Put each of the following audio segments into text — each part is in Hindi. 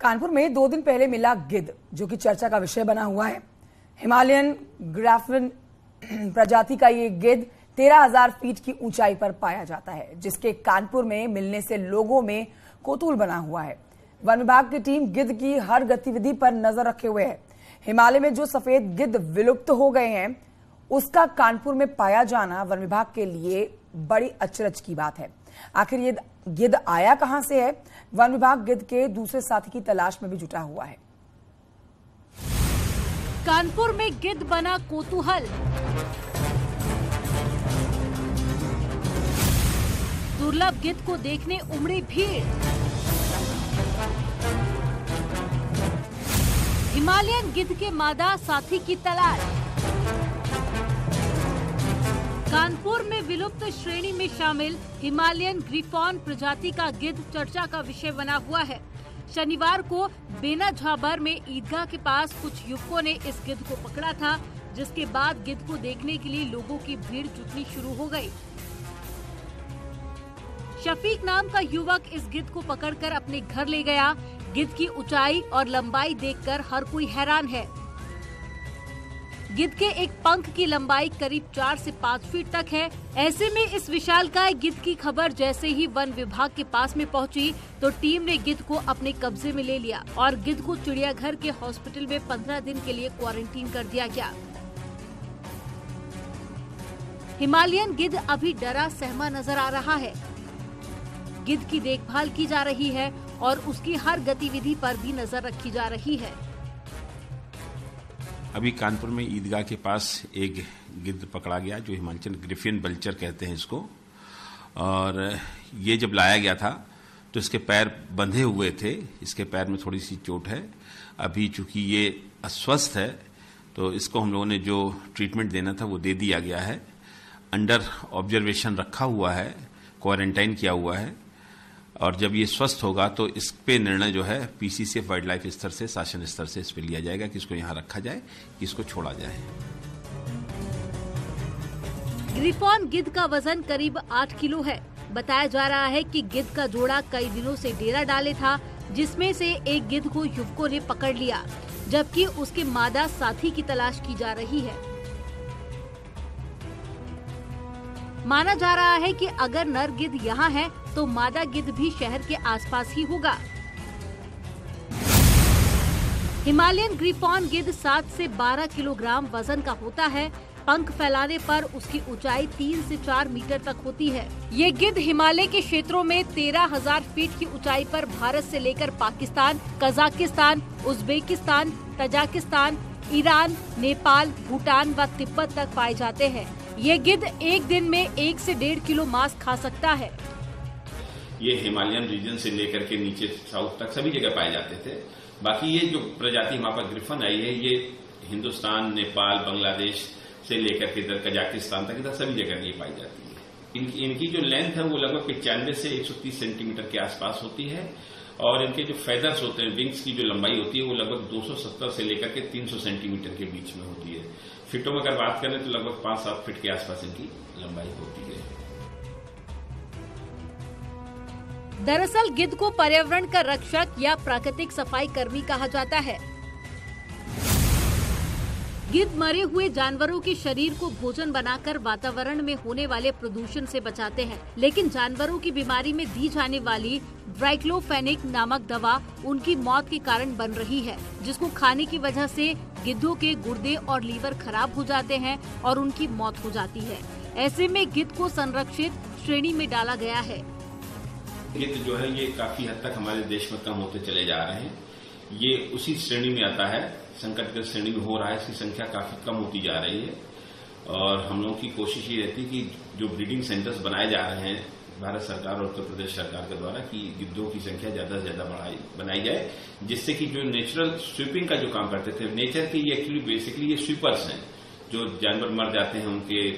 कानपुर में 2 दिन पहले मिला गिद्ध, जो कि चर्चा का विषय बना हुआ है। हिमालयन ग्रिफॉन प्रजाति का ये गिद्ध 13,000 फीट की ऊंचाई पर पाया जाता है, जिसके कानपुर में मिलने से लोगों में कौतूहल बना हुआ है। वन विभाग की टीम गिद्ध की हर गतिविधि पर नजर रखे हुए है। हिमालय में जो सफेद गिद्ध विलुप्त हो गए हैं, उसका कानपुर में पाया जाना वन विभाग के लिए बड़ी अचरज की बात है। आखिर ये गिद्ध आया कहां से है? वन विभाग गिद्ध के दूसरे साथी की तलाश में भी जुटा हुआ है। कानपुर में गिद्ध बना कौतूहल। दुर्लभ गिद्ध को देखने उमड़ी भीड़। हिमालयन गिद्ध के मादा साथी की तलाश। कानपुर में विलुप्त श्रेणी में शामिल हिमालयन ग्रिफॉन प्रजाति का गिद्ध चर्चा का विषय बना हुआ है। शनिवार को बेना झाबर में ईदगाह के पास कुछ युवकों ने इस गिद्ध को पकड़ा था, जिसके बाद गिद्ध को देखने के लिए लोगों की भीड़ जुटनी शुरू हो गई। शफीक नाम का युवक इस गिद्ध को पकड़कर अपने घर ले गया। गिद्ध की ऊंचाई और लंबाई देखकर हर कोई हैरान है। गिद्ध के एक पंख की लंबाई करीब 4 से 5 फीट तक है। ऐसे में इस विशालकाय गिद्ध की खबर जैसे ही वन विभाग के पास में पहुंची, तो टीम ने गिद्ध को अपने कब्जे में ले लिया और गिद्ध को चिड़ियाघर के हॉस्पिटल में 15 दिन के लिए क्वारंटीन कर दिया गया। हिमालयन गिद्ध अभी डरा सहमा नजर आ रहा है। गिद्ध की देखभाल की जा रही है और उसकी हर गतिविधि पर भी नजर रखी जा रही है। अभी कानपुर में ईदगाह के पास एक गिद्ध पकड़ा गया, जो हिमालयन ग्रिफॉन बल्चर कहते हैं इसको। और ये जब लाया गया था तो इसके पैर बंधे हुए थे, इसके पैर में थोड़ी सी चोट है। अभी चूंकि ये अस्वस्थ है, तो इसको हम लोगों ने जो ट्रीटमेंट देना था वो दे दिया गया है। अंडर ऑब्जर्वेशन रखा हुआ है, क्वारंटाइन किया हुआ है, और जब ये स्वस्थ होगा तो इस पे निर्णय जो है पीसीसीएफ वाइल्ड लाइफ स्तर से, शासन स्तर से इस पे लिया जाएगा कि इसको यहाँ रखा जाए कि इसको छोड़ा जाए। ग्रिफॉन गिद्ध का वजन करीब 8 किलो है। बताया जा रहा है कि गिद्ध का जोड़ा कई दिनों से डेरा डाले था, जिसमें से एक गिद्ध को युवकों ने पकड़ लिया, जबकि उसके मादा साथी की तलाश की जा रही है। माना जा रहा है कि अगर नर गिद्ध यहाँ है तो मादा गिद्ध भी शहर के आसपास ही होगा। हिमालयन ग्रिफॉन गिद्ध 7 से 12 किलोग्राम वजन का होता है। पंख फैलाने पर उसकी ऊंचाई 3 से 4 मीटर तक होती है। ये गिद्ध हिमालय के क्षेत्रों में 13,000 फीट की ऊंचाई पर भारत से लेकर Pakistan, Kazakhstan, Uzbekistan, Tajikistan, Iran, Nepal, Bhutan व तिब्बत तक पाए जाते हैं। ये गिद्ध एक दिन में 1 से 1.5 किलो मांस खा सकता है। ये हिमालयन रीजन से लेकर के नीचे साउथ तक सभी जगह पाए जाते थे। बाकी ये जो प्रजाति हमारे पास ग्रिफॉन आई है, ये हिंदुस्तान, नेपाल, बांग्लादेश से लेकर के इधर कजाकिस्तान तक इधर सभी जगह ये पाई जाती है। इनकी जो लेंथ है वो लगभग 95 से 130 सेंटीमीटर के आसपास होती है, और इनके जो फेदर्स होते हैं, विंग्स की जो लंबाई होती है, वो लगभग 270 से लेकर के 300 सेंटीमीटर के बीच में होती है। फीटों में अगर बात करें तो लगभग 5-7 फीट के आसपास इनकी लंबाई होती है। दरअसल गिद्ध को पर्यावरण का रक्षक या प्राकृतिक सफाई कर्मी कहा जाता है। गिद्ध मरे हुए जानवरों के शरीर को भोजन बनाकर वातावरण में होने वाले प्रदूषण से बचाते हैं, लेकिन जानवरों की बीमारी में दी जाने वाली डाइक्लोफेनेक नामक दवा उनकी मौत के कारण बन रही है, जिसको खाने की वजह से गिद्धों के गुर्दे और लीवर खराब हो जाते हैं और उनकी मौत हो जाती है। ऐसे में गिद्ध को संरक्षित श्रेणी में डाला गया है। गिद्ध जो है ये काफी हद तक हमारे देश में कम होते चले जा रहे हैं। ये उसी श्रेणी में आता है, संकटग्रस्त श्रेणी में हो रहा है। इसकी संख्या काफी कम होती जा रही है, और हम लोगों की कोशिश ये रहती है कि जो ब्रीडिंग सेंटर्स बनाए जा रहे हैं भारत सरकार और उत्तर प्रदेश सरकार के द्वारा, कि गिद्धों की संख्या ज्यादा से ज्यादा बनाई जाए, जिससे कि जो नेचुरल स्वीपिंग का जो काम करते थे, नेचर की ये एक्चुअली बेसिकली ये स्वीपर्स हैं, जो जानवर मर जाते हैं उनके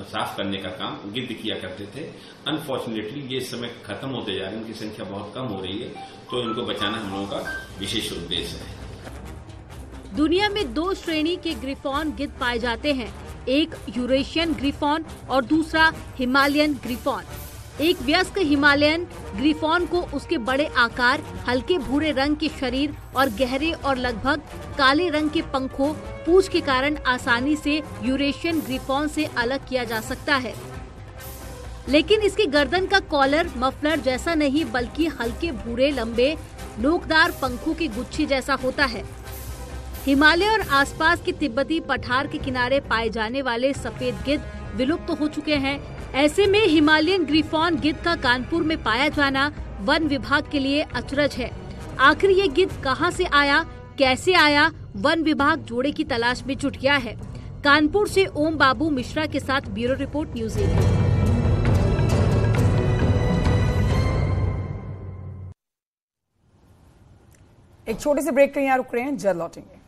साफ करने का काम गिद्ध किया करते थे। अनफॉर्चुनेटली ये इस समय खत्म होते जा रहे हैं, उनकी संख्या बहुत कम हो रही है, तो इनको बचाना हम लोगों का विशेष उद्देश्य है। दुनिया में 2 श्रेणी के ग्रिफॉन गिद्ध पाए जाते हैं, एक यूरेशियन ग्रिफॉन और दूसरा हिमालयन ग्रिफॉन। एक वयस्क हिमालयन ग्रिफॉन को उसके बड़े आकार, हल्के भूरे रंग के शरीर और गहरे और लगभग काले रंग के पंखों, पूंछ के कारण आसानी से यूरेशियन ग्रिफॉन से अलग किया जा सकता है। लेकिन इसकी गर्दन का कॉलर मफलर जैसा नहीं बल्कि हल्के भूरे लंबे नोकदार पंखों की गुच्छी जैसा होता है। हिमालय और आसपास के तिब्बती पठार के किनारे पाए जाने वाले सफेद गिद्ध विलुप्त हो चुके हैं। ऐसे में हिमालयन ग्रिफॉन गिद्ध का कानपुर में पाया जाना वन विभाग के लिए अचरज है। आखिर ये गिद्ध कहां से आया, कैसे आया, वन विभाग जोड़े की तलाश में जुट गया है। कानपुर से ओम बाबू मिश्रा के साथ ब्यूरो रिपोर्ट न्यूज़ 18। एक छोटे से ब्रेक के लिए यहाँ रुक रहे हैं, जल्द लौटेंगे।